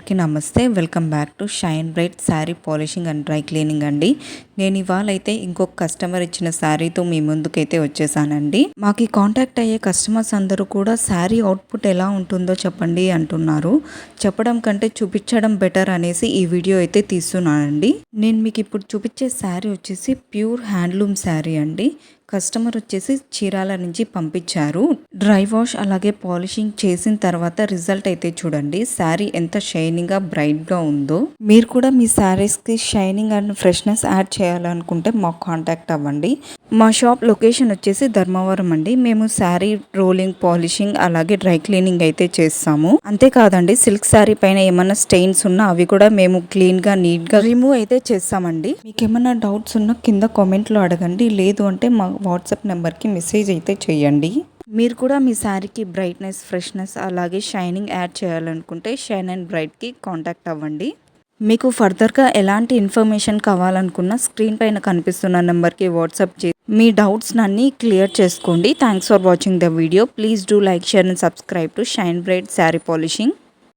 అందరికీ నమస్తే. Welcome back to shine bright sari polishing and dry cleaning అండి. నేను ఇవాళ అయితే ఇంకొక కస్టమర్ ఇచ్చిన శారీతో మీ ముందుకైతే వచ్చేసానండి. మాకు కాంటాక్ట్ అయ్యే కస్టమర్స్ అందరూ కూడా శారీ అవుట్పుట్ ఎలా ఉంటుందో చెప్పండి అంటున్నారు. చెప్పడం కంటే చూపించడం బెటర్ అనేసి ఈ వీడియో అయితే తీస్తున్నానండి. నేను మీకు ఇప్పుడు చూపించే శారీ వచ్చేసి ప్యూర్ హ్యాండ్లూమ్ శారీ అండి. కస్టమర్ వచ్చేసి చీరాల నుంచి పంపించారు. డ్రై వాష్ అలాగే పాలిషింగ్ చేసిన తర్వాత రిజల్ట్ అయితే చూడండి. శారీ ఎంత షైనింగ్ గా బ్రైట్ గా ఉందో. మీరు కూడా మీ శారీస్ కి షైనింగ్ అండ్ ఫ్రెష్నెస్ యాడ్ చేయాలనుకుంటే మాకు కాంటాక్ట్ అవ్వండి. మా షాప్ లొకేషన్ వచ్చేసి ధర్మవరం అండి. మేము శారీ రోలింగ్, పాలిషింగ్ అలాగే డ్రై క్లీనింగ్ అయితే చేస్తాము. అంతేకాదండి, సిల్క్ శారీ పైన ఏమైనా స్టెయిన్స్ ఉన్నా అవి కూడా మేము క్లీన్ గా నీట్ గా రిమూవ్ అయితే చేస్తామండి. మీకు ఏమైనా డౌట్స్ ఉన్నా కింద కామెంట్ లో అడగండి. లేదు అంటే మా వాట్సాప్ నెంబర్కి మెసేజ్ అయితే చేయండి. మీరు కూడా మీ శారీకి బ్రైట్నెస్, ఫ్రెష్నెస్ అలాగే షైనింగ్ యాడ్ చేయాలనుకుంటే షైన్ అండ్ బ్రైట్కి కాంటాక్ట్ అవ్వండి. మీకు ఫర్దర్గా ఎలాంటి ఇన్ఫర్మేషన్ కావాలనుకున్నా స్క్రీన్ పైన కనిపిస్తున్న నెంబర్కి వాట్సాప్ చేసి మీ డౌట్స్ అన్నీ క్లియర్ చేసుకోండి. Thanks for watching the video. Please do like, share and subscribe to shine bright sari polishing.